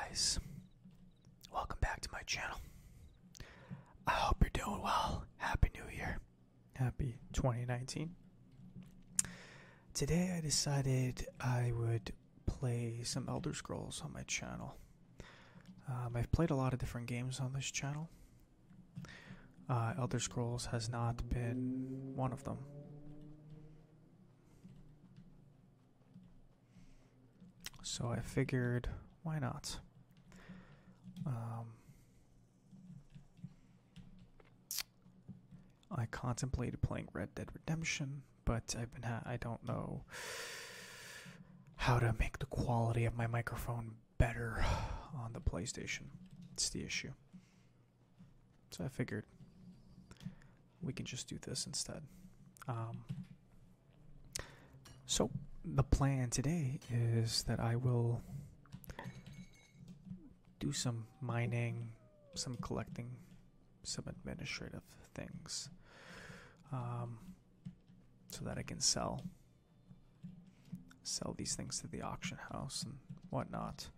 guys, welcome back to my channel. I hope you're doing well. Happy New Year. Happy 2019. Today I decided I would play some Elder Scrolls on my channel. I've played a lot of different games on this channel. Elder Scrolls has not been one of them. So I figured, why not? I contemplated playing Red Dead Redemption, but I don't know how to make the quality of my microphone better on the PlayStation. It's the issue. So I figured we can just do this instead. So the plan today is that I will do some mining, some collecting, some administrative things, so that I can sell these things to the auction house and whatnot.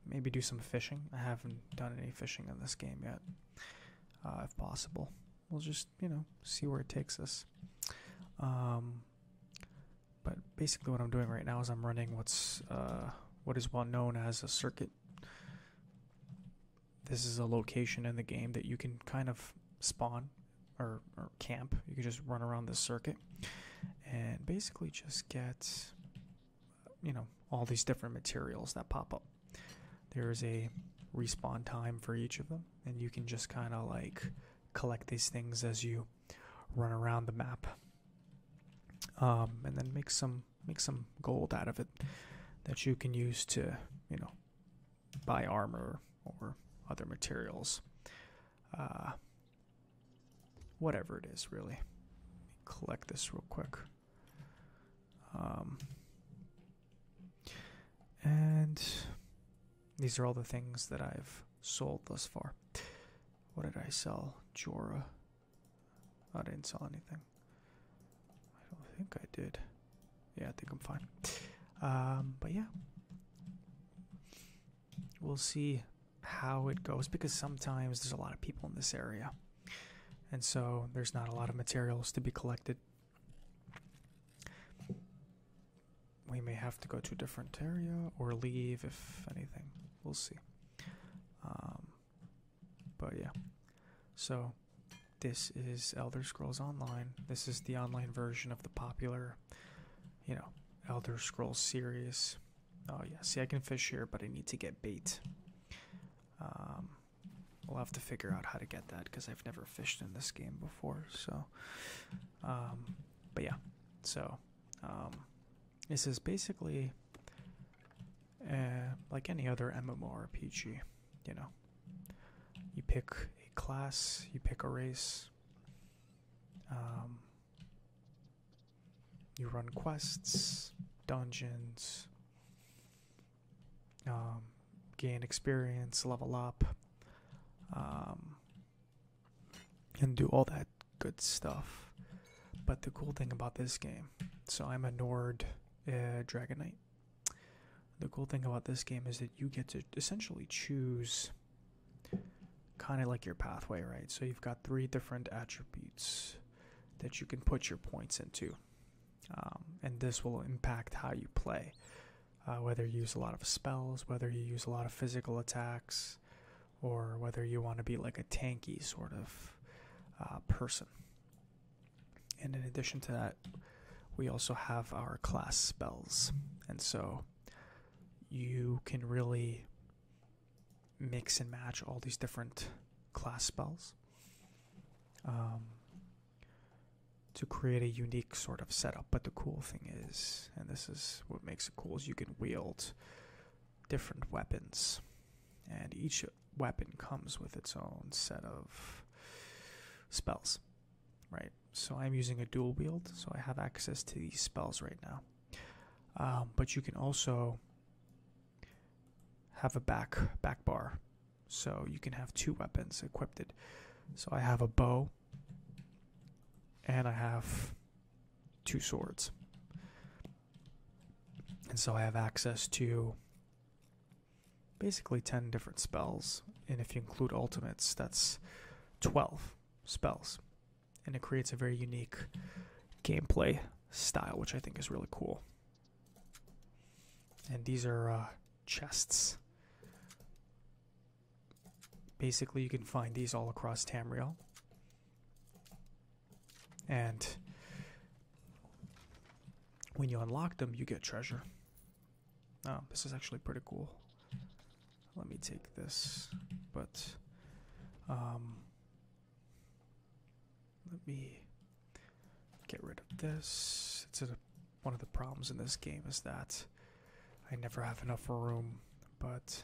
Maybe do some fishing. I haven't done any fishing in this game yet. If possible, we'll just see where it takes us. But basically what I'm doing right now is I'm running what is well known as a circuit. This is a location in the game that you can kind of spawn or camp. You can just run around this circuit and basically just get all these different materials that pop up. There's a respawn time for each of them, and you can just kind of like collect these things as you run around the map, and then make some gold out of it that you can use to buy armor or other materials, whatever it is, really. Collect this real quick, and these are all the things that I've sold thus far. What did I sell? Jorah. I didn't sell anything. I don't think I did. Yeah, I think I'm fine. But yeah, we'll see how it goes, because sometimes there's a lot of people in this area, and so there's not a lot of materials to be collected. We may have to go to a different area or leave, if anything. We'll see. But yeah, so this is Elder Scrolls Online. This is the online version of the popular, Elder Scrolls series. Oh yeah, see, I can fish here, but I need to get bait. We'll have to figure out how to get that, because I've never fished in this game before. So, but yeah, so this is basically like any other MMORPG. You pick a class, you pick a race, you run quests, dungeons, gain experience, level up, and do all that good stuff. But the cool thing about this game, so I'm a Nord Dragon Knight. The cool thing about this game is that you get to essentially choose kind of like your pathway, right? So you've got 3 different attributes that you can put your points into, and this will impact how you play, whether you use a lot of spells, whether you use a lot of physical attacks, or whether you want to be like a tanky sort of person. And in addition to that, we also have our class spells, and so you can really mix and match all these different class spells to create a unique sort of setup. But the cool thing is, and this is what makes it cool, is you can wield different weapons, and each weapon comes with its own set of spells, right? So I'm using a dual wield, so I have access to these spells right now. But you can also have a back bar, so you can have 2 weapons equipped. So I have a bow and I have 2 swords, and so I have access to basically 10 different spells. And if you include ultimates, that's 12 spells. And it creates a very unique gameplay style, which I think is really cool. And these are chests. Basically, you can find these all across Tamriel. And when you unlock them, you get treasure. Oh, this is actually pretty cool. Let me take this, but let me get rid of this. One of the problems in this game is that I never have enough room, but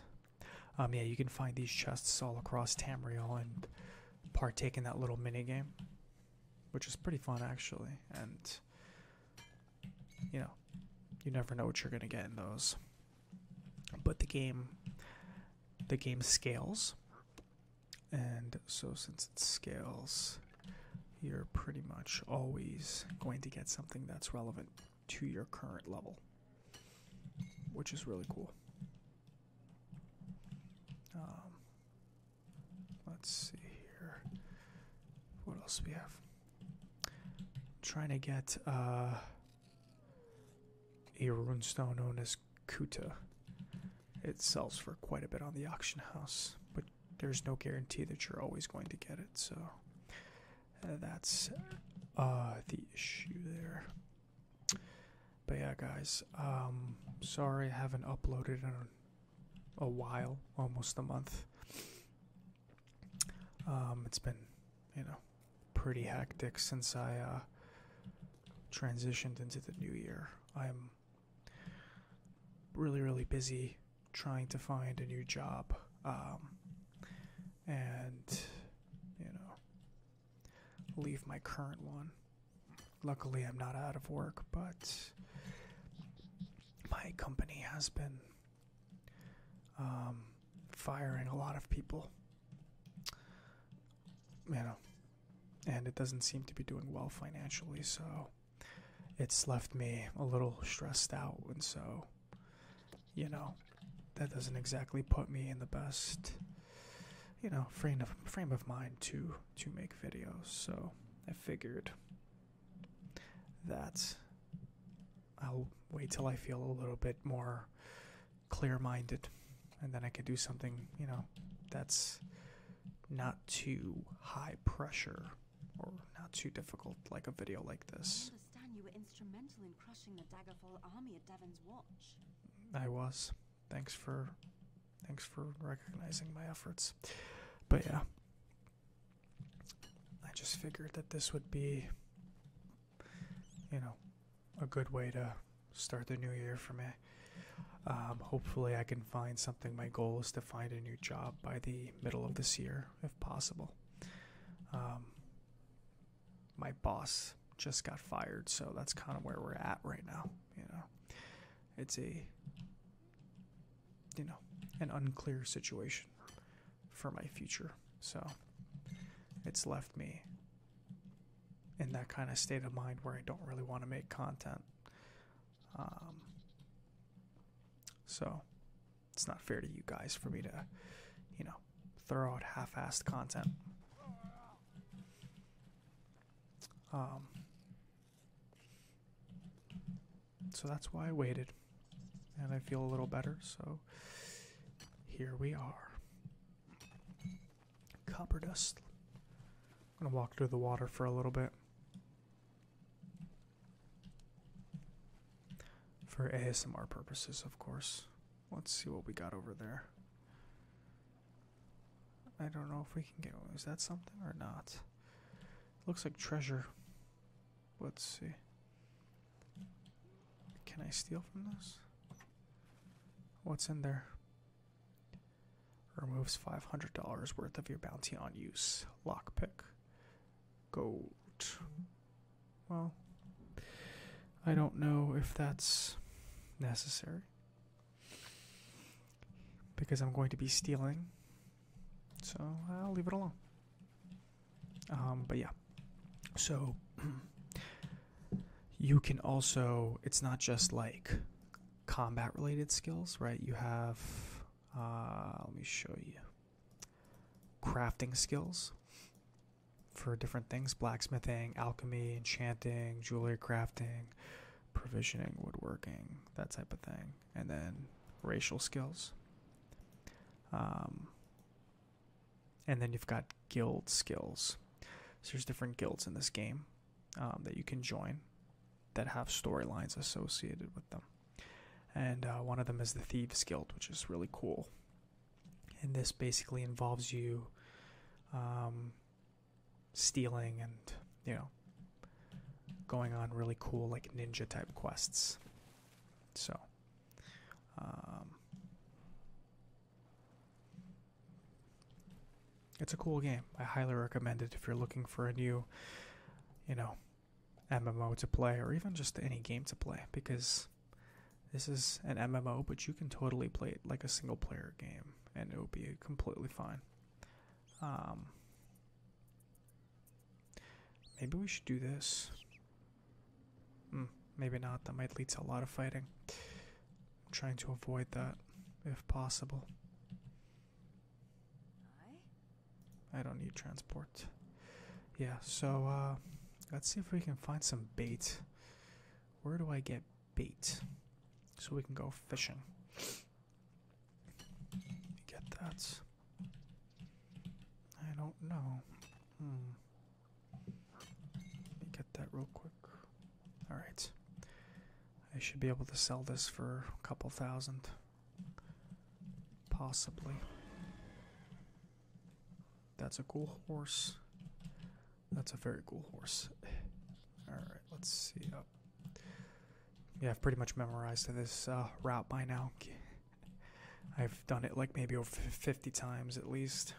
yeah, you can find these chests all across Tamriel and partake in that little mini game, which is pretty fun actually. And you know, you never know what you're gonna get in those. But the game scales, and so since it scales, you're pretty much always going to get something that's relevant to your current level, which is really cool. Let's see here. What else we have? I'm trying to get a runestone known as Kuta. It sells for quite a bit on the auction house, but there's no guarantee that you're always going to get it, so that's the issue there. But yeah, guys, sorry I haven't uploaded in a while, almost a month. It's been, pretty hectic since I transitioned into the new year. I'm really, really busy trying to find a new job, and leave my current one. Luckily, I'm not out of work, but my company has been firing a lot of people, and it doesn't seem to be doing well financially, so it's left me a little stressed out, and so that doesn't exactly put me in the best frame of mind to make videos. So I figured that I'll wait till I feel a little bit more clear-minded, and then I can do something that's not too high pressure or not too difficult, like a video like this. I understand you were instrumental in crushing the Daggerfall army at Devon's Watch. I was. Thanks for recognizing my efforts. But yeah, I just figured that this would be, a good way to start the new year for me. Hopefully I can find something. My goal is to find a new job by the middle of this year, if possible. My boss just got fired, so that's kind of where we're at right now. It's an unclear situation for my future, so it's left me in that kind of state of mind where I don't really want to make content. So it's not fair to you guys for me to throw out half-assed content. So that's why I waited, and I feel a little better, so here we are. Copper dust. I'm gonna walk through the water for a little bit for ASMR purposes, of course. Let's see what we got over there. I don't know if we can get. Is that something or not? Looks like treasure. Let's see. Can I steal from this? What's in there? Removes $500 worth of your bounty on use. Lockpick. Gold. Well, I don't know if that's necessary, because I'm going to be stealing, so I'll leave it alone. But yeah, so you can also, it's not just like combat related skills, right? You have Let me show you. Crafting skills for different things: blacksmithing, alchemy, enchanting, jewelry crafting, provisioning, woodworking, that type of thing. And then racial skills. And then you've got guild skills. So there's different guilds in this game that you can join that have storylines associated with them. And one of them is the Thieves Guild, which is really cool. And this basically involves you stealing and, you know, going on really cool, like, ninja type quests. So, it's a cool game. I highly recommend it if you're looking for a new, you know, MMO to play, or even just any game to play, because this is an MMO, but you can totally play it like a single player game, and it will be completely fine. Maybe we should do this. Maybe not. That might lead to a lot of fighting. I'm trying to avoid that, if possible. I don't need transport. Yeah, so let's see if we can find some bait. Where do I get bait? So we can go fishing. Get that. I don't know. Let me get that real quick. Alright. I should be able to sell this for a couple thousand. Possibly. That's a cool horse. That's a very cool horse. Alright, let's see. Yeah, I've pretty much memorized this route by now. I've done it like maybe over 50 times at least.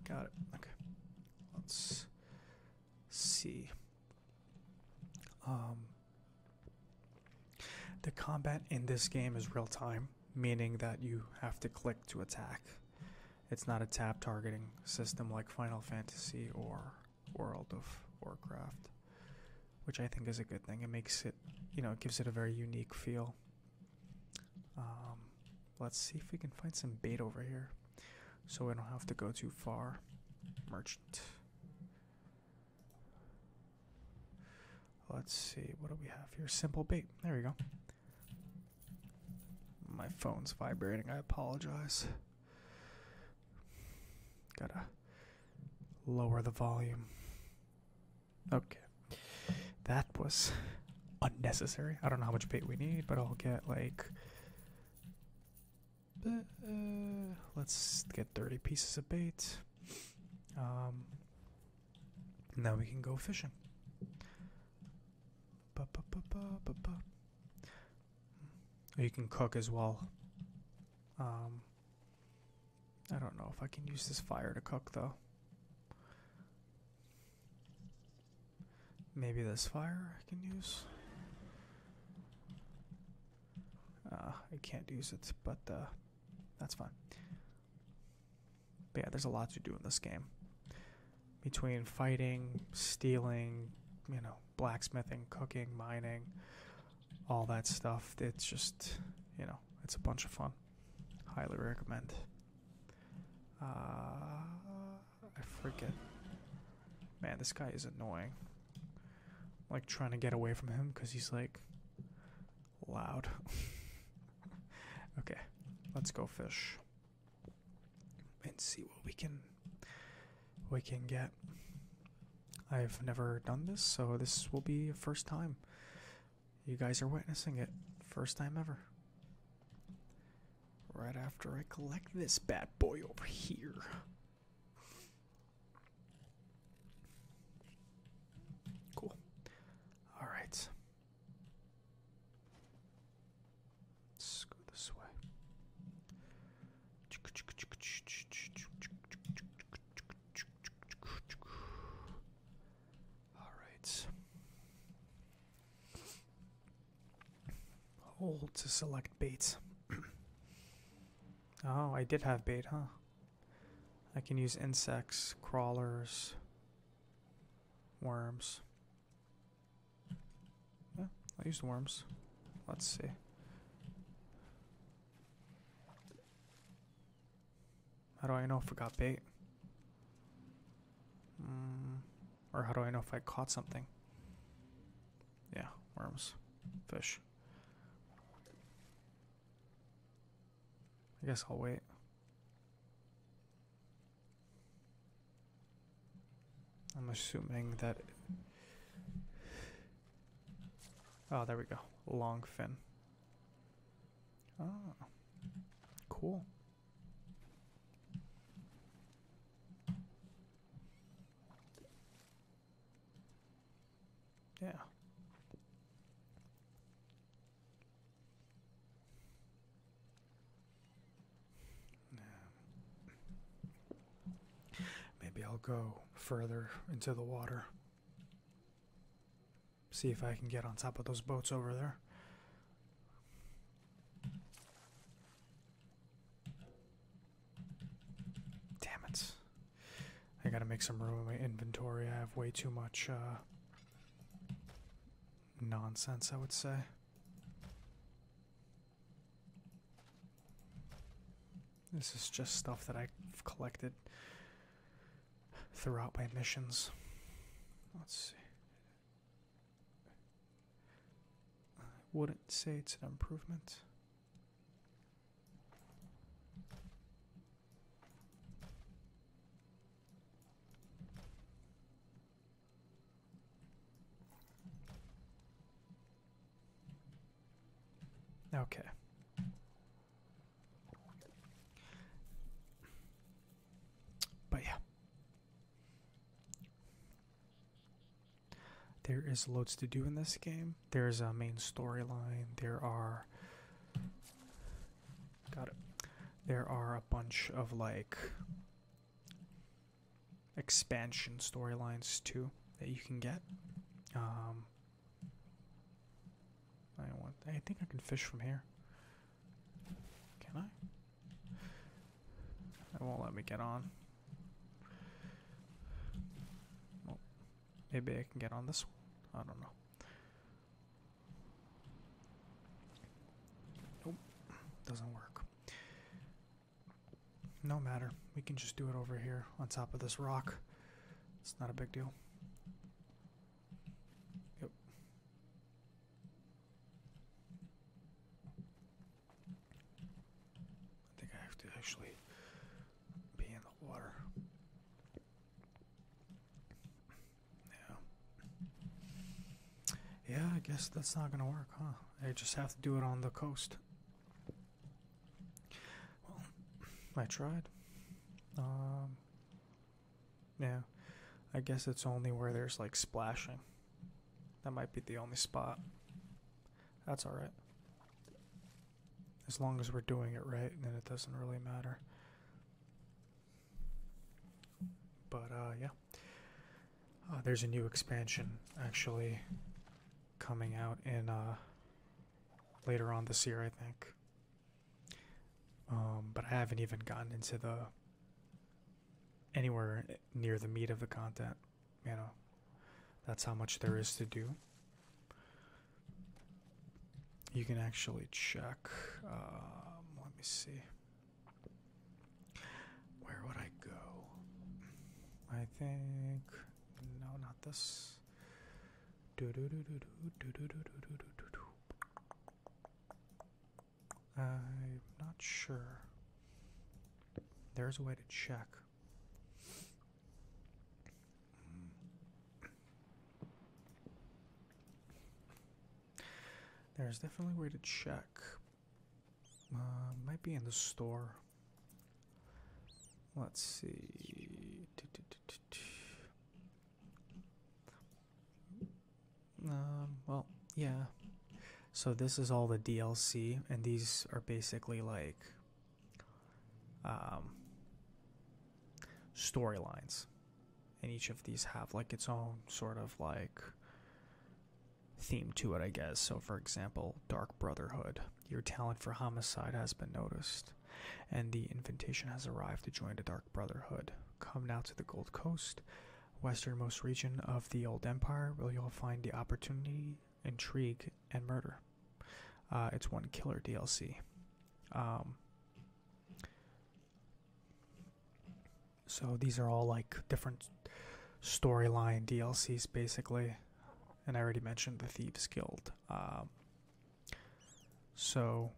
Got it. Okay. Let's see. The combat in this game is real time, meaning that you have to click to attack. It's not a tab targeting system like Final Fantasy or World of Warcraft, which I think is a good thing. It makes it, you know, it gives it a very unique feel. Let's see if we can find some bait over here so we don't have to go too far. Merchant. Let's see, what do we have here? Simple bait. There we go. My phone's vibrating. I apologize. Gotta lower the volume. Okay. That was unnecessary. I don't know how much bait we need, but I'll get like... let's get 30 pieces of bait. Now we can go fishing. You can cook as well. I don't know if I can use this fire to cook though. Maybe this fire I can use. I can't use it, but that's fine. But yeah, there's a lot to do in this game. Between fighting, stealing, you know, blacksmithing, cooking, mining, all that stuff. It's just, you know, it's a bunch of fun. Highly recommend. I forget. Man, this guy is annoying. I'm like trying to get away from him because he's like loud. Okay, let's go fish and see what we can get. I've never done this, so this will be a first time. You guys are witnessing it. First time ever. Right after I collect this bad boy over here. Cool. Alright. Let's go this way. Alright. Hold to select bait. Oh, I did have bait, huh? I can use insects, crawlers, worms. Yeah, I used worms. Let's see. I know if it got bait? Or how do I know if I caught something? Yeah, worms. Fish. I guess I'll wait. I'm assuming that... Oh, there we go. Long fin. Oh, cool. Yeah. Maybe I'll go further into the water. See if I can get on top of those boats over there. Damn it. I gotta make some room in my inventory. I have way too much nonsense, I would say. This is just stuff that I've collected throughout my missions. Let's see. I wouldn't say it's an improvement. Okay. But yeah. There is loads to do in this game. There's a main storyline. There are... Got it. There are a bunch of, like, expansion storylines, too, that you can get. I think I can fish from here. Can I? It won't let me get on. Well, maybe I can get on this one. I don't know. Nope. Doesn't work. No matter. We can just do it over here on top of this rock. It's not a big deal. Yep. I think I have to actually be in the water. Yeah. Yeah, I guess that's not gonna work, huh? I just have to do it on the coast. Well, I tried. Yeah. I guess it's only where there's like splashing. That might be the only spot. That's alright. As long as we're doing it right, then it doesn't really matter. But yeah. There's a new expansion actually coming out in later on this year, I think. But I haven't even gotten into the anywhere near the meat of the content. You know, that's how much there is to do. You can actually check. Let me see. Where would I go? I think no, not this. I'm not sure. There's a way to check. There's definitely a way to check. Might be in the store. Let's see. Well, yeah. So this is all the DLC, and these are basically like storylines, and each of these have like its own sort of like theme to it, I guess. So for example, Dark Brotherhood, your talent for homicide has been noticed, and the invitation has arrived to join the Dark Brotherhood. Come now to the Gold Coast, westernmost region of the Old Empire, where you'll find the opportunity, intrigue, and murder. It's one killer DLC. So these are all like different storyline DLCs basically, and I already mentioned the Thieves Guild. So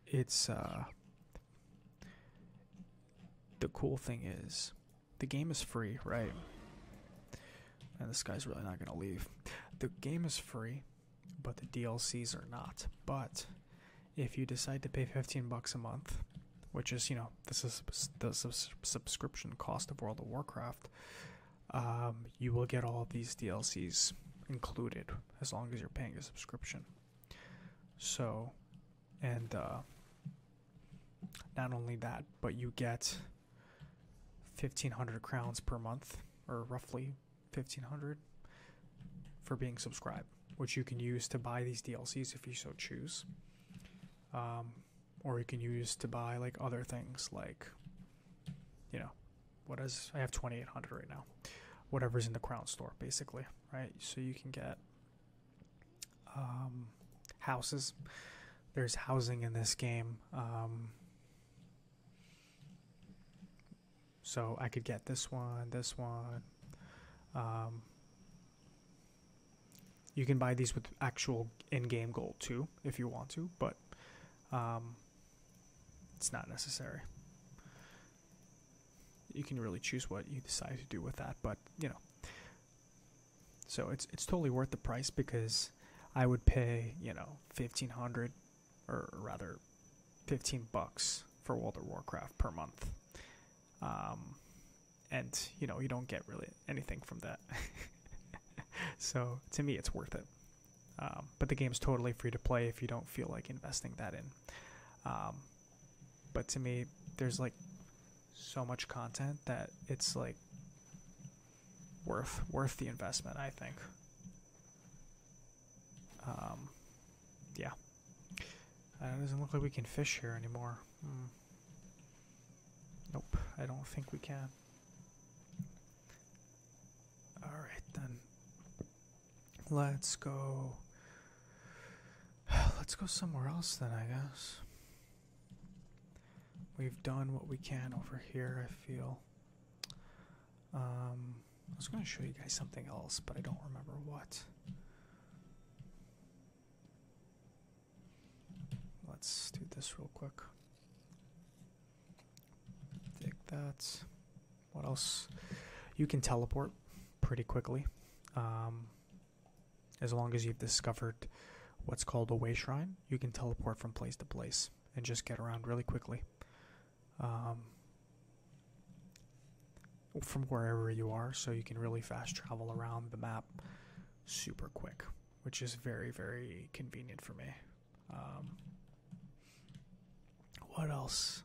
it's the cool thing is the game is free, right? And this guy's really not gonna leave. The game is free, but the DLCs are not. But if you decide to pay $15 a month, which is, this is the subscription cost of World of Warcraft, you will get all of these DLCs included as long as you're paying a subscription. So, and not only that, but you get 1,500 crowns per month, or roughly 1,500 for being subscribed, which you can use to buy these DLCs if you so choose. Or you can use to buy like other things like, I have 2,800 right now. Whatever's in the Crown store, basically, right? So you can get houses. There's housing in this game. So I could get this one. You can buy these with actual in-game gold too, if you want to, but it's not necessary. You can really choose what you decide to do with that, but so it's totally worth the price, because I would pay 1,500, or rather $15 for World of Warcraft per month. And you don't get really anything from that. So to me, it's worth it. But the game's totally free to play if you don't feel like investing that in. But to me, there's like so much content that it's like worth the investment, I think. Yeah. It doesn't look like we can fish here anymore. Nope, I don't think we can. Alright then. Let's go somewhere else then, I guess. We've done what we can over here, I feel. I was going to show you guys something else, but I don't remember what. Let's do this real quick. Take that. What else? You can teleport pretty quickly. As long as you've discovered what's called a way shrine, you can teleport from place to place and just get around really quickly. From wherever you are, so you can really fast travel around the map super quick, which is very, very convenient for me. What else?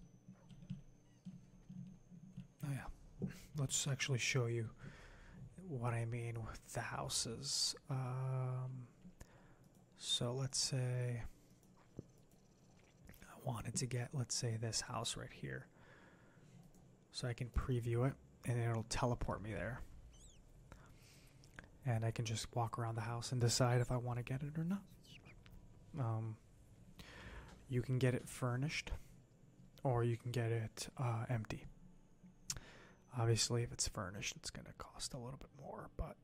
Oh yeah, let's actually show you what I mean with the houses. So let's say I wanted to get, let's say, this house right here. So I can preview it and it'll teleport me there. And I can just walk around the house and decide if I want to get it or not. You can get it furnished, or you can get it empty. Obviously, if it's furnished, it's going to cost a little bit more, but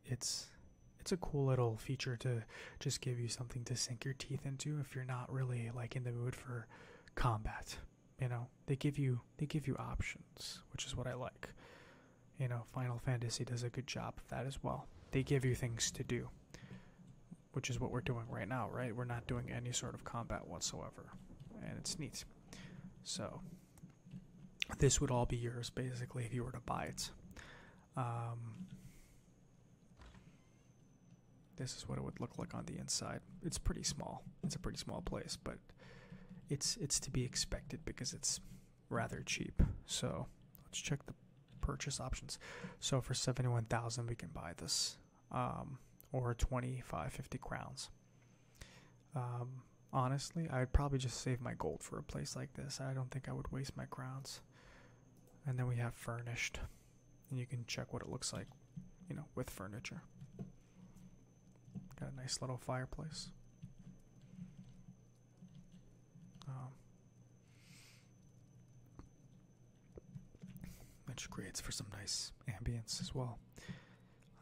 it's a cool little feature to just give you something to sink your teeth into if you're not really like in the mood for combat. They give you options, which is what I like. Final Fantasy does a good job of that as well. They give you things to do, which is what we're doing right now, right? We're not doing any sort of combat whatsoever, and it's neat. So this would all be yours basically if you were to buy it. This is what it would look like on the inside. It's pretty small. It's a pretty small place, but it's to be expected because it's rather cheap. So let's check the purchase options. So for 71,000 we can buy this, or 50 crowns. Honestly, I'd probably just save my gold for a place like this. I don't think I would waste my crowns. And then we have furnished, and you can check what it looks like, with furniture. Got a nice little fireplace. which creates for some nice ambience as well.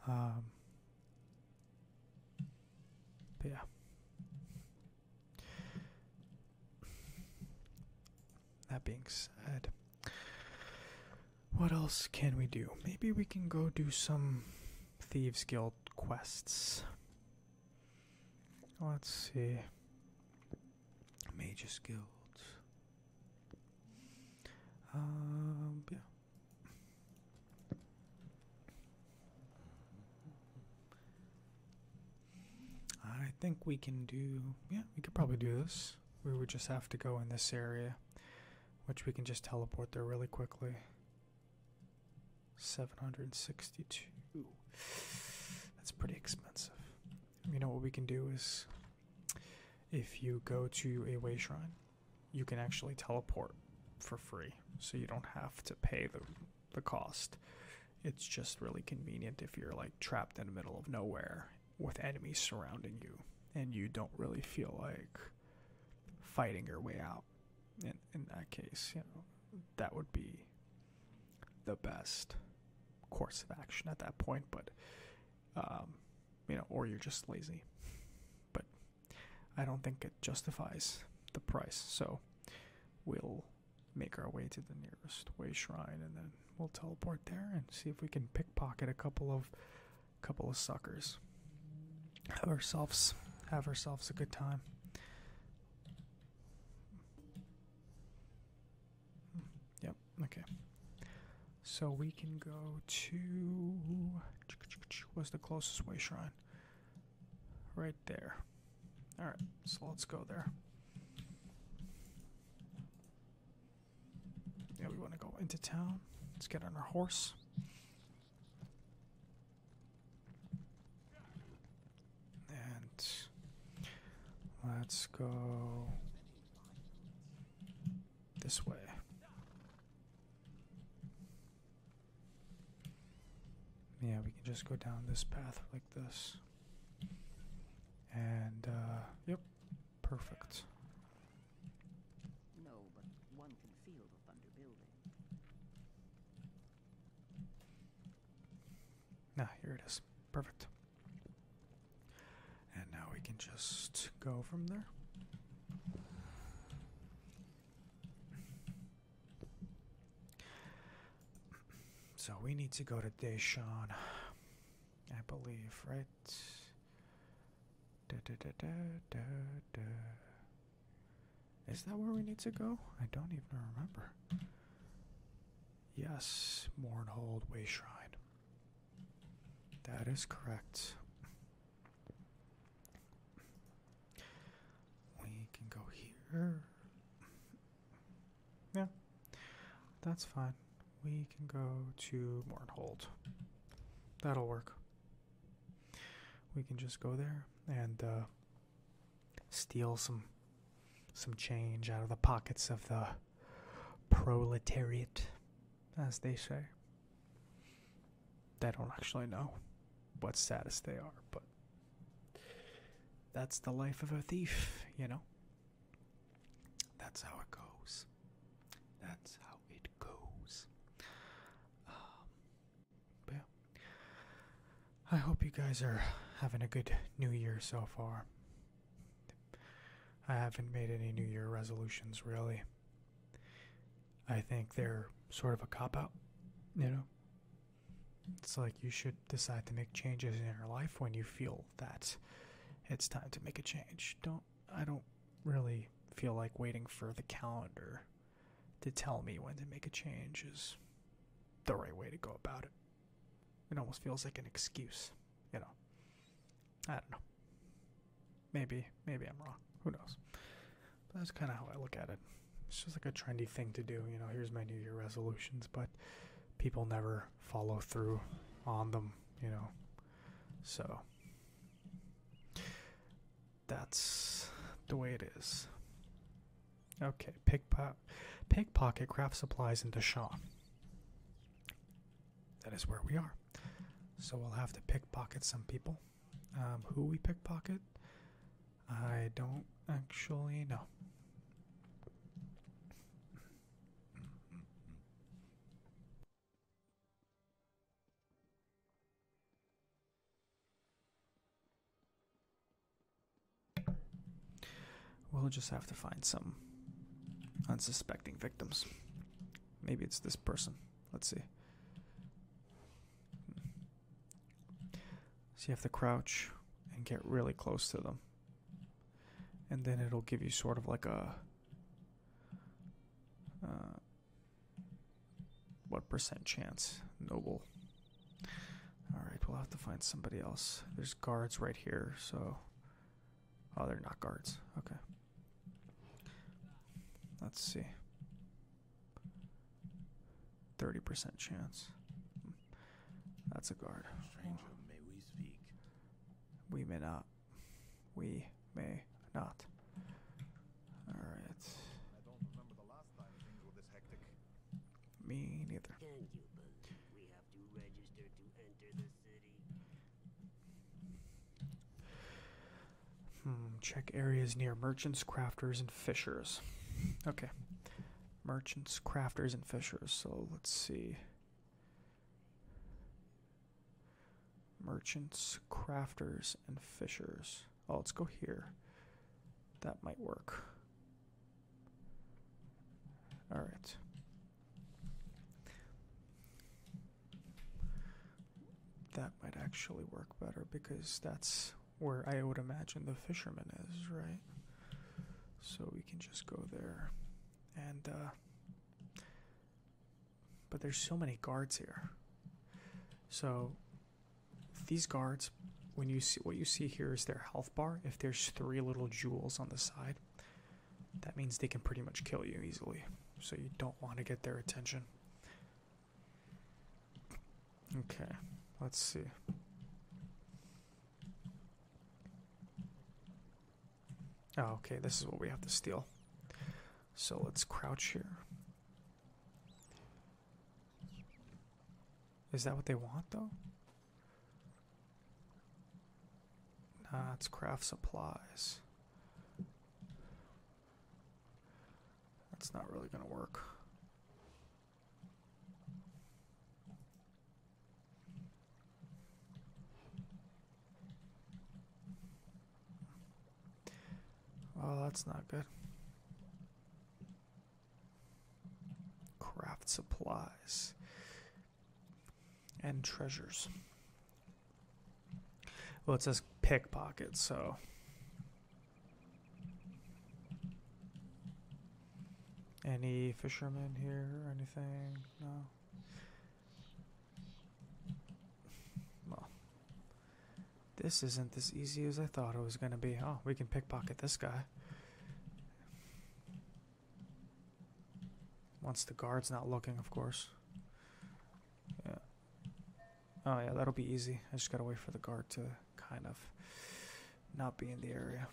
But yeah. That being said, what else can we do? Maybe we can go do some Thieves Guild quests. Let's see. Mages Guild. Yeah. I think we can do, we could probably do this. We would just have to go in this area, which we can just teleport there really quickly. 762. That's pretty expensive. You know what we can do is, if you go to a way shrine, you can actually teleport for free, so you don't have to pay the cost. It's just really convenient if you're like trapped in the middle of nowhere with enemies surrounding you and you don't really feel like fighting your way out. In that case, that would be the best course of action at that point, but or you're just lazy. But I don't think it justifies the price, so we'll make our way to the nearest way shrine and then we'll teleport there and see if we can pickpocket a couple of suckers. Have ourselves a good time. Yep, okay. So we can go to, what's the closest way shrine? Right there. Alright, so let's go there. Yeah, we want to go into town. Let's get on our horse. And let's go this way. Yeah, we can just go down this path like this. And, yep, perfect. No, but one can feel the thunder building. Ah, here it is. Perfect. And now we can just go from there. So we need to go to Deshawn, I believe, right? Is that where we need to go? I don't even remember. Yes, Mournhold Way Shrine. That is correct. We can go here. Yeah, that's fine. We can go to Mournhold. That'll work. We can just go there and steal some change out of the pockets of the proletariat, as they say. They don't actually know what status they are, but that's the life of a thief, That's how it goes. That's how it goes. But yeah. I hope you guys are having a good New Year so far. I haven't made any New Year resolutions, really. I think they're sort of a cop-out, It's like you should decide to make changes in your life when you feel that it's time to make a change. I don't really feel like waiting for the calendar to tell me when to make a change is the right way to go about it. It almost feels like an excuse, I don't know. Maybe I'm wrong. Who knows? But that's kind of how I look at it. It's just like a trendy thing to do, here's my New Year resolutions, but people never follow through on them, So that's the way it is. Okay, pickpocket craft supplies in Deshawn. That is where we are. So we'll have to pickpocket some people. Who we pickpocket? I don't actually know. We'll just have to find some unsuspecting victims. Maybe it's this person. Let's see. So you have to crouch and get really close to them. And then it'll give you sort of like a what percent chance? Noble. Alright, we'll have to find somebody else. There's guards right here, so... Oh, they're not guards. Okay. Let's see. 30% chance. That's a guard. Stranger, may we speak? We may not. We may not. Alright. I don't remember the last time things were this hectic. Me neither. Can you believe we have to register to enter the city? Check areas near merchants, crafters, and fishers. Okay. Merchants, crafters, and fishers. So let's see. Merchants, crafters, and fishers. Oh, let's go here. That might work. Alright. That might actually work better because that's where I would imagine the fisherman is, right? So we can just go there. And, but there's so many guards here. So, these guards, when you see, what you see here is their health bar. If there's 3 little jewels on the side, that means they can pretty much kill you easily. So you don't want to get their attention. Okay, let's see. Oh, okay, this is what we have to steal. So let's crouch here. Is that what they want, though? Nah, it's craft supplies. That's not really gonna work. Oh, that's not good. Craft supplies and treasures. Well, it says pickpocket, so any fishermen here or anything? No. Well, this isn't as easy as I thought it was gonna be. Oh, we can pickpocket this guy. Once the guard's not looking, of course. Yeah. Oh yeah, that'll be easy. I just gotta wait for the guard to kind of not be in the area.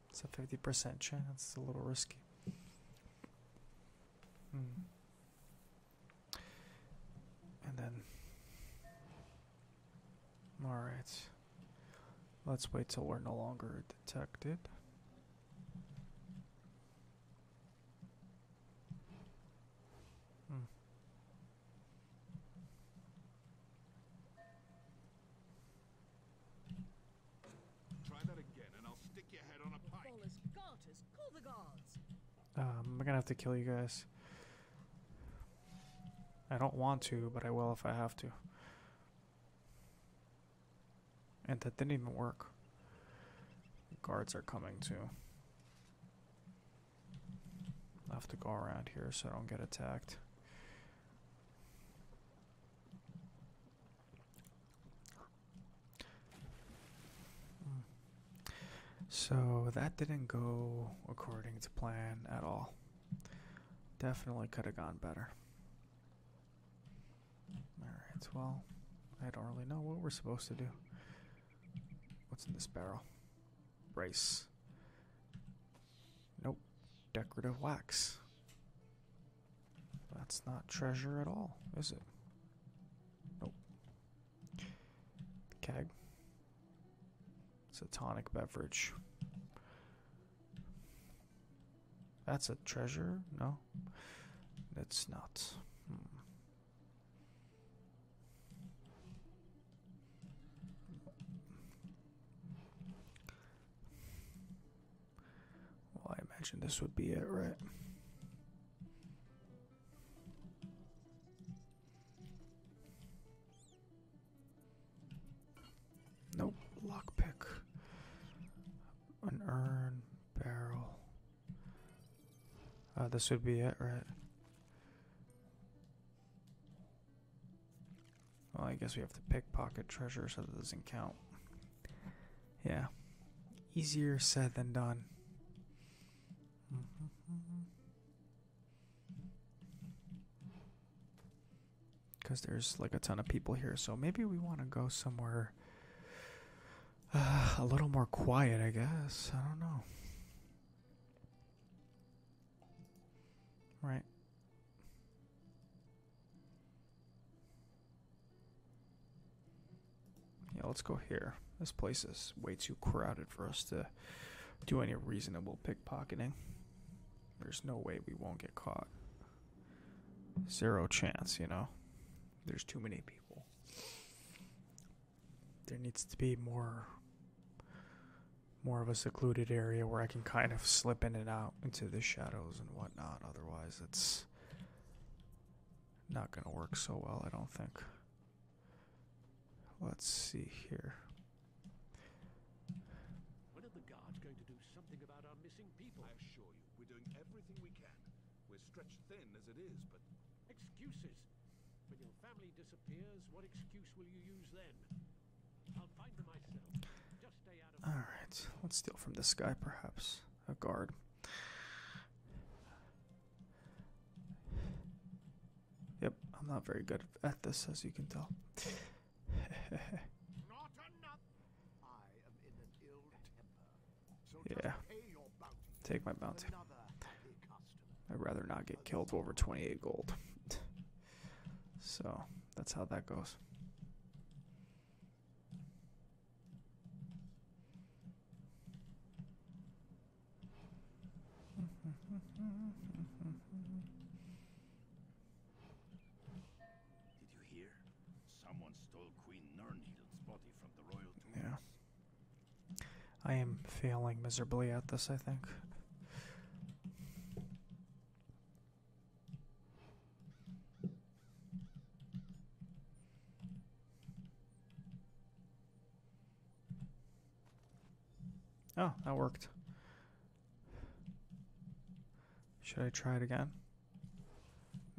It's a 50% chance. It's a little risky. And then, alright. Let's wait till we're no longer detected. Try that again and I'll stick your head on a pike. Follis Gartus, call the guards. I'm gonna have to kill you guys. I don't want to, but I will if I have to. And that didn't even work. Guards are coming too. I have to go around here so I don't get attacked. So that didn't go according to plan at all. Definitely could have gone better. Alright, well, I don't really know what we're supposed to do. What's in this barrel? Rice. Nope. Decorative wax. That's not treasure at all, is it? Nope. Keg. It's a tonic beverage. That's a treasure? No. It's not. imagine this would be it, right? Nope. Lockpick. An urn. Barrel. This would be it, right? Well, I guess we have to pickpocket treasure, so that doesn't count. Yeah. Easier said than done. Because there's like a ton of people here, so maybe we want to go somewhere a little more quiet, I guess. I don't know. Right. Yeah, let's go here. This place is way too crowded for us to do any reasonable pickpocketing. There's no way we won't get caught. Zero chance, you know. There's too many people. There needs to be more of a secluded area where I can kind of slip in and out into the shadows and whatnot. Otherwise, it's not going to work so well, I don't think. Let's see here. When are the guards going to do something about our missing people? I assure you, we're doing everything we can. We're stretched thin as it is, but Excuses. When your family disappears, what excuse will you use then? I'll find them myself. Just stay out of Alright, let's steal from this guy, perhaps. A guard. Yep, I'm not very good at this, as you can tell. not enough. I am in an ill temper. So Yeah. just pay your bounty. Take my bounty. Another happy customer. I'd rather not get killed for over 28 gold. So, that's how that goes. Did you hear? Someone stole Queen Nirnheld's body from the royal tomb. Yeah. I am failing miserably at this, I think. Oh, that worked. Should I try it again?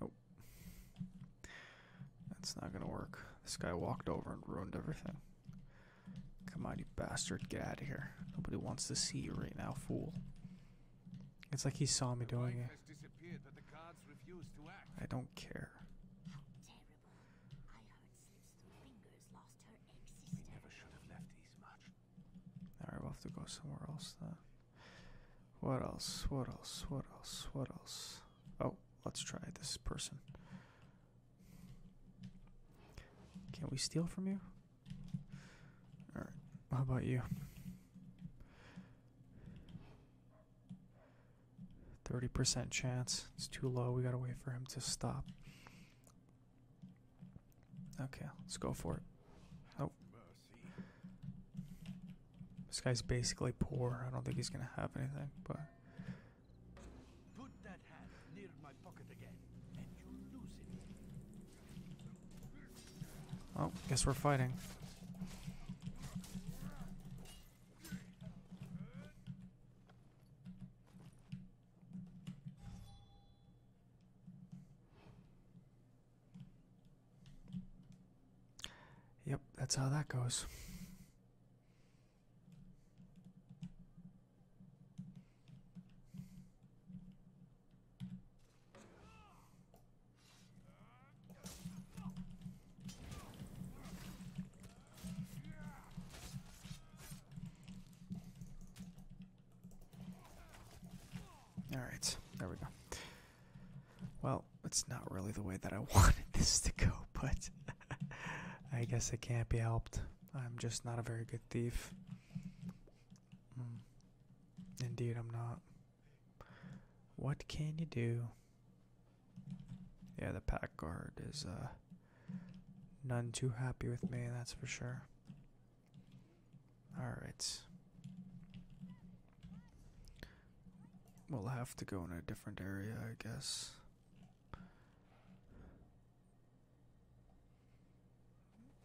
Nope. That's not gonna work. This guy walked over and ruined everything. Come on, you bastard. Get out of here. Nobody wants to see you right now, fool. It's like he saw me doing it. Has disappeared, but the guards refuse to act. I don't care. Terrible. I heard slips through fingers lost her egg sister. Never should have left these much. Alright, we'll have to go somewhere else then. What else? What else? What else? What else? Oh, let's try this person. Can we steal from you? Alright, how about you? 30% chance. It's too low. We gotta wait for him to stop. Okay, let's go for it. Oh. Mercy. This guy's basically poor. I don't think he's gonna have anything, but Put that hand near my pocket again, and you'll lose it. oh, guess we're fighting. Yep, that's how that goes. Alright, there we go. Well, it's not really the way that I wanted this to go, but I guess it can't be helped. I'm just not a very good thief. Indeed, I'm not. What can you do? Yeah, the pack guard is none too happy with me, that's for sure. Alright. we'll have to go in a different area, I guess.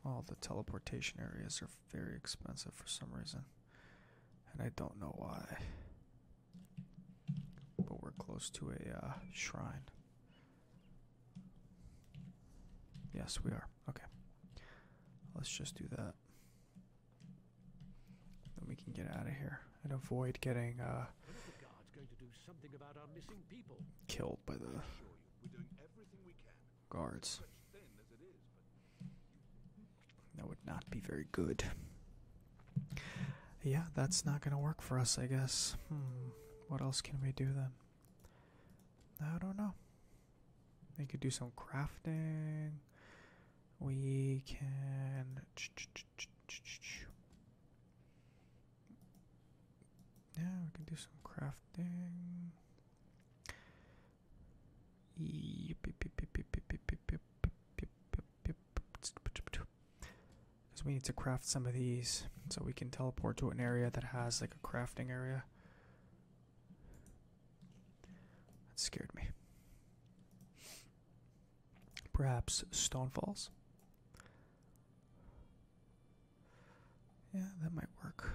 All the teleportation areas are very expensive for some reason, and I don't know why. But we're close to a shrine. Yes, we are. Okay. Let's just do that. Then we can get out of here and avoid getting When are the guards going to do something about our missing people? killed by the Assure you, we're doing everything we can. guards. Stretched thin as it is, but That would not be very good. Yeah, that's not gonna work for us, I guess. What else can we do then? I don't know. We could do some crafting. We can... Yeah, we can do some crafting. Because we need to craft some of these so we can teleport to an area that has like a crafting area. That scared me. Perhaps Stonefalls? Yeah, that might work.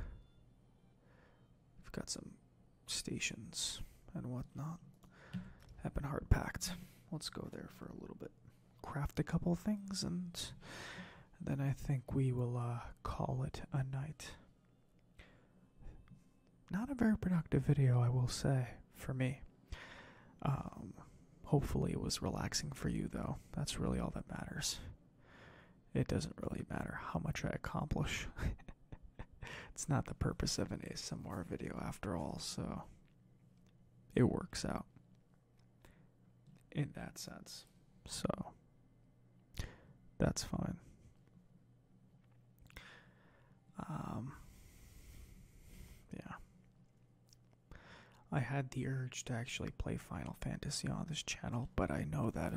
We've got some stations and whatnot. Have been hard packed. Let's go there for a little bit. Craft a couple things and then I think we will call it a night. Not a very productive video, I will say, for me. Hopefully it was relaxing for you, though. That's really all that matters. It doesn't really matter how much I accomplish. It's not the purpose of an ASMR video after all, so it works out in that sense. So that's fine. Yeah. I had the urge to actually play Final Fantasy on this channel, but I know that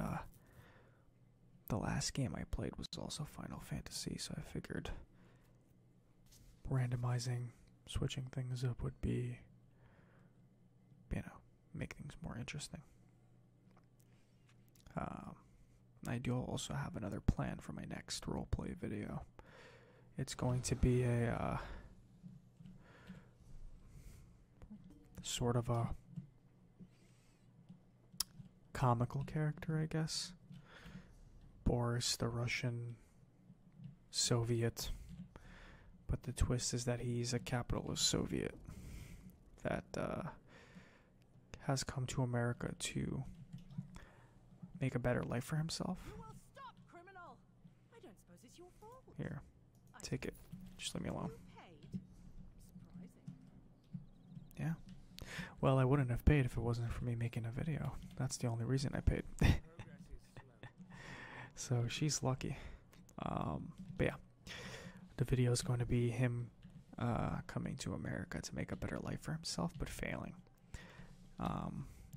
the last game I played was also Final Fantasy, so I figured randomizing, switching things up would be, make things more interesting. I do also have another plan for my next roleplay video. It's going to be a sort of a comical character, I guess. Boris, the Russian Soviet. But the twist is that he's a capitalist Soviet that has come to America to make a better life for himself. You will stop, criminal! I don't suppose it's your fault. Here, take it. Just leave me alone. You paid? Surprising. Yeah. Well, I wouldn't have paid if it wasn't for me making a video. That's the only reason I paid. So she's lucky. But yeah. The video is going to be him coming to America to make a better life for himself, but failing.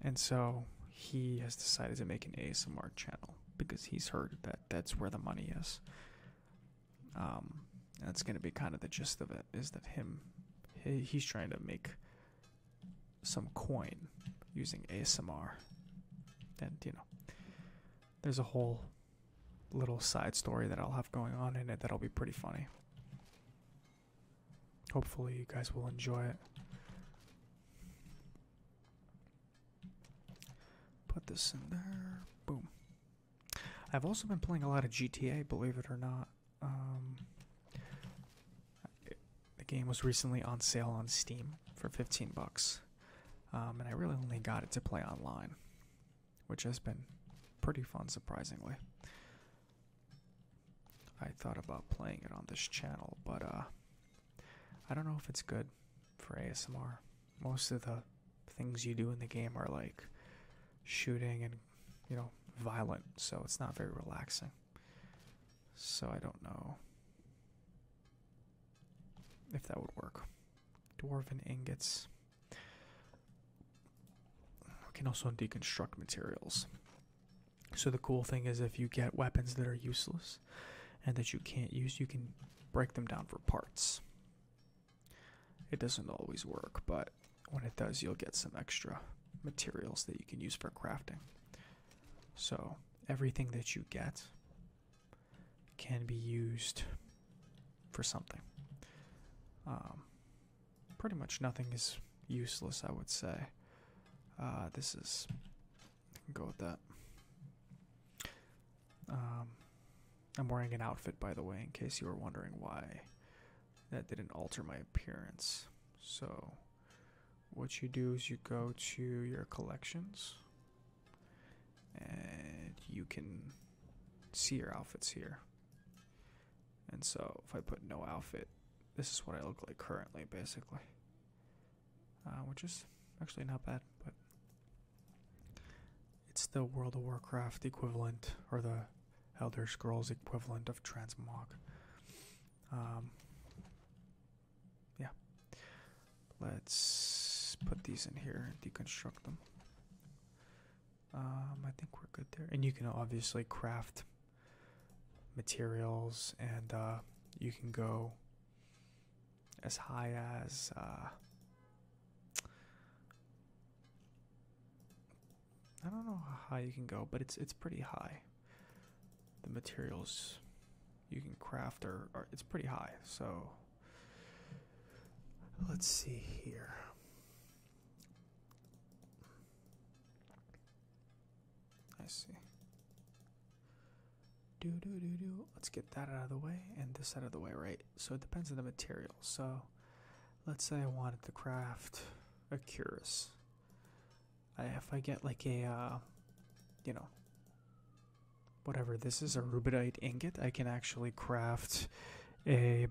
And so he has decided to make an ASMR channel because he's heard that that's where the money is. That's going to be kind of the gist of it, is that he's trying to make some coin using ASMR. And, there's a whole little side story that I'll have going on in it that'll be pretty funny. Hopefully you guys will enjoy it. Put this in there. Boom. I've also been playing a lot of GTA, believe it or not. The game was recently on sale on Steam for $15. And I really only got it to play online, which has been pretty fun, surprisingly. I thought about playing it on this channel, but I don't know if it's good for ASMR. Most of the things you do in the game are like shooting and, violent, so it's not very relaxing. So I don't know if that would work. Dwarven ingots. We can also deconstruct materials. So the cool thing is, if you get weapons that are useless and that you can't use, you can break them down for parts. It doesn't always work, but when it does, you'll get some extra materials that you can use for crafting. So everything that you get can be used for something. Pretty much nothing is useless, I would say. This is, I can go with that. I'm wearing an outfit, by the way, in case you were wondering why that didn't alter my appearance. So what you do is you go to your collections and you can see your outfits here. And so if I put no outfit, this is what I look like currently, basically. Which is actually not bad, but it's the World of Warcraft equivalent, or the Elder Scrolls equivalent of transmog. Yeah. Let's put these in here and deconstruct them. I think we're good there. And you can obviously craft materials, and you can go as high as I don't know how high you can go, but it's pretty high. The materials you can craft are it's pretty high. So let's see here. I see. Let's get that out of the way and this out of the way, right? So it depends on the material. So let's say I wanted to craft a cuirass. If I get like a, whatever this is, a rubidite ingot, I can actually craft a,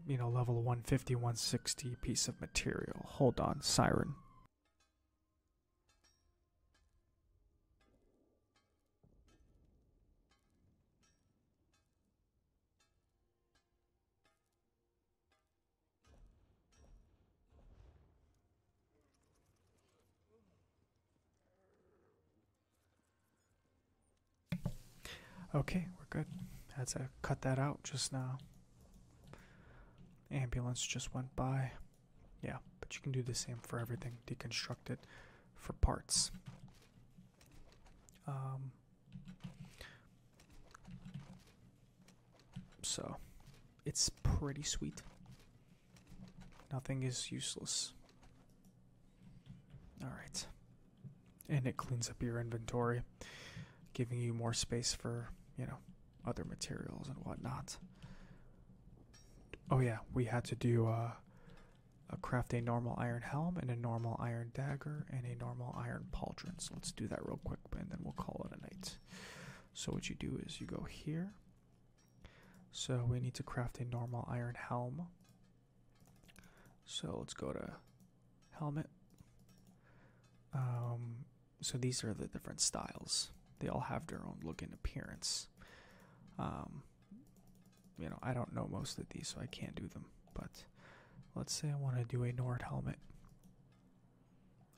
level 150, 160 piece of material. Hold on, Siren. Okay, we're good. Had to cut that out just now. Ambulance just went by. Yeah, but you can do the same for everything. Deconstruct it for parts. So, it's pretty sweet. Nothing is useless. Alright. And it cleans up your inventory, giving you more space for, other materials and whatnot. Oh yeah, we had to do craft a normal iron helm and a normal iron dagger and a normal iron pauldron. So let's do that real quick and then we'll call it a night. So what you do is you go here. So we need to craft a normal iron helm. So let's go to helmet. So these are the different styles. They all have their own look and appearance. I don't know most of these, so I can't do them. But let's say I want to do a Nord helmet.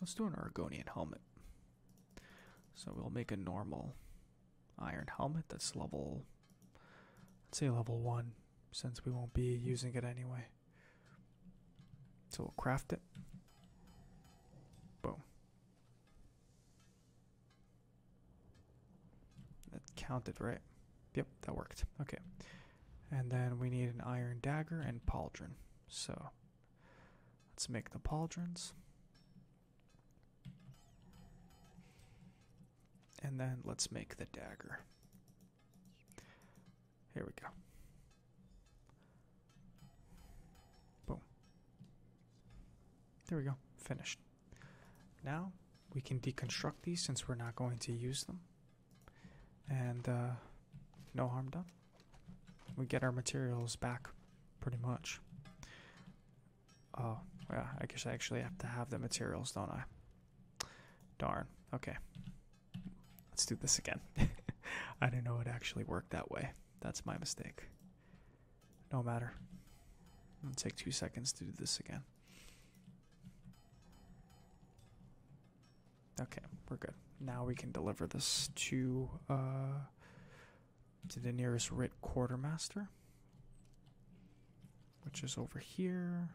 Let's do an Argonian helmet. So we'll make a normal iron helmet that's level, let's say level 1, since we won't be using it anyway. So we'll craft it. Boom. That counted, right? Yep, that worked. Okay. And then we need an iron dagger and pauldron. So let's make the pauldrons. And then let's make the dagger. Here we go. Boom. There we go. Finished. Now we can deconstruct these since we're not going to use them. And no harm done. We get our materials back, pretty much. Oh, yeah, I guess I actually have to have the materials, don't I? Darn. Okay. Let's do this again. I didn't know it actually worked that way. That's my mistake. No matter. It'll take 2 seconds to do this again. Okay, we're good. Now we can deliver this to the nearest Writ Quartermaster, which is over here,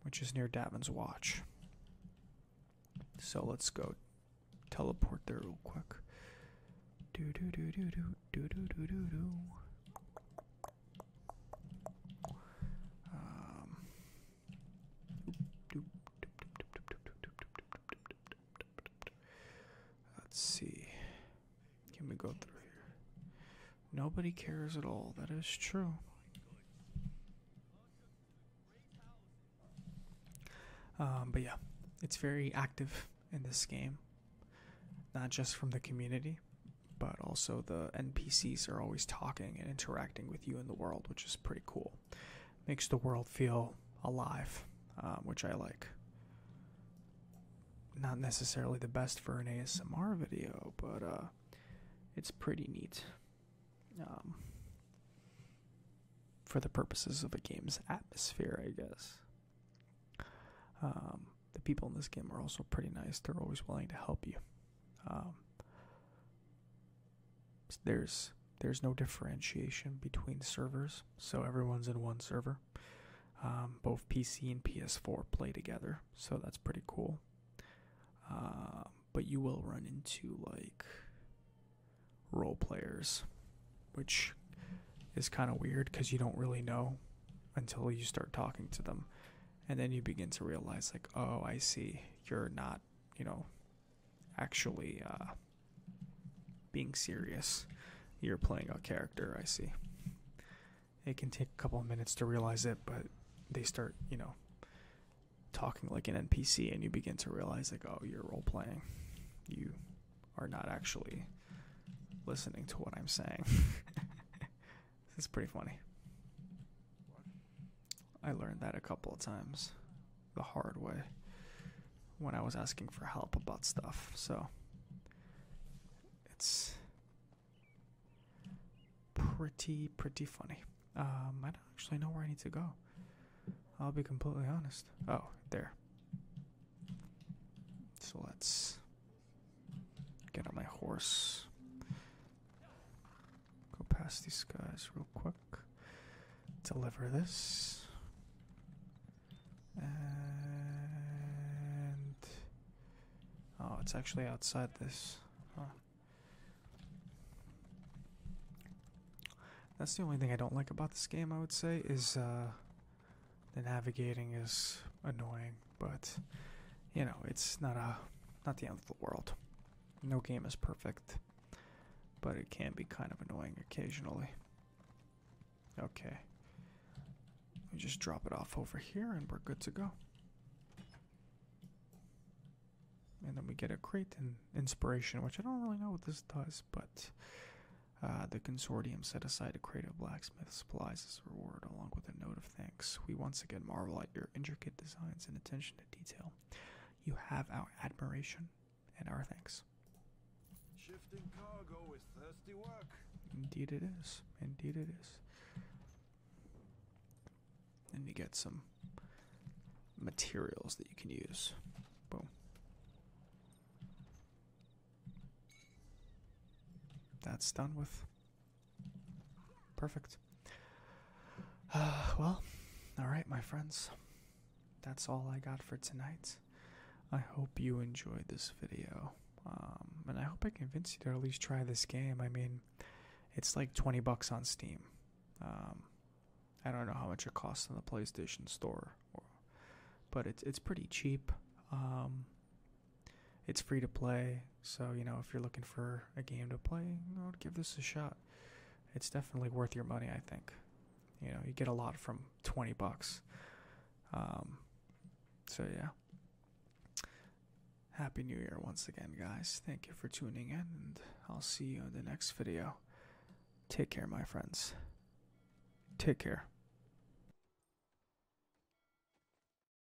which is near Davin's Watch. So let's go teleport there real quick. Do do do do do do do do do do. Let's see. Can we go through here? Nobody cares at all. That is true. But yeah, it's very active in this game. Not just from the community, but also the NPCs are always talking and interacting with you in the world, which is pretty cool. Makes the world feel alive, which I like. Not necessarily the best for an ASMR video, but it's pretty neat. For the purposes of a game's atmosphere, I guess. The people in this game are also pretty nice. They're always willing to help you. There's no differentiation between servers, so everyone's in one server. Both PC and PS4 play together, so that's pretty cool. But you will run into like role players, which is kind of weird because you don't really know until you start talking to them, and then you begin to realize like, oh, I see, you're not, actually being serious. You're playing a character. I see. It can take a couple of minutes to realize it, but they start, talking like an NPC, and you begin to realize like, oh, you're role playing. You are not actually listening to what I'm saying. This is pretty funny. I learned that a couple of times the hard way when I was asking for help about stuff. So it's pretty funny. I don't actually know where I need to go. I'll be completely honest. Oh, there. So let's get on my horse. Go past these guys real quick. Deliver this. And oh, it's actually outside this. Huh. That's the only thing I don't like about this game, I would say, is the navigating is annoying, but it's not the end of the world. No game is perfect, but it can be kind of annoying occasionally. Okay. We just drop it off over here and we're good to go. And then we get a crate and inspiration, which I don't really know what this does, but the consortium set aside a crate of blacksmith supplies as a reward, along with a note of thanks. We once again marvel at your intricate designs and attention to detail. You have our admiration and our thanks. Shifting cargo is thirsty work. Indeed it is. Indeed it is. And you get some materials that you can use. Boom. That's done with. Perfect. Well, alright, my friends. That's all I got for tonight. I hope you enjoyed this video. And I hope I convinced you to at least try this game. I mean, it's like $20 on Steam. I don't know how much it costs on the PlayStation Store, but it's pretty cheap. It's free to play, so if you're looking for a game to play, give this a shot. It's definitely worth your money, I think. You get a lot from $20. So yeah. Happy New Year once again, guys. Thank you for tuning in, and I'll see you in the next video. Take care, my friends. Take care.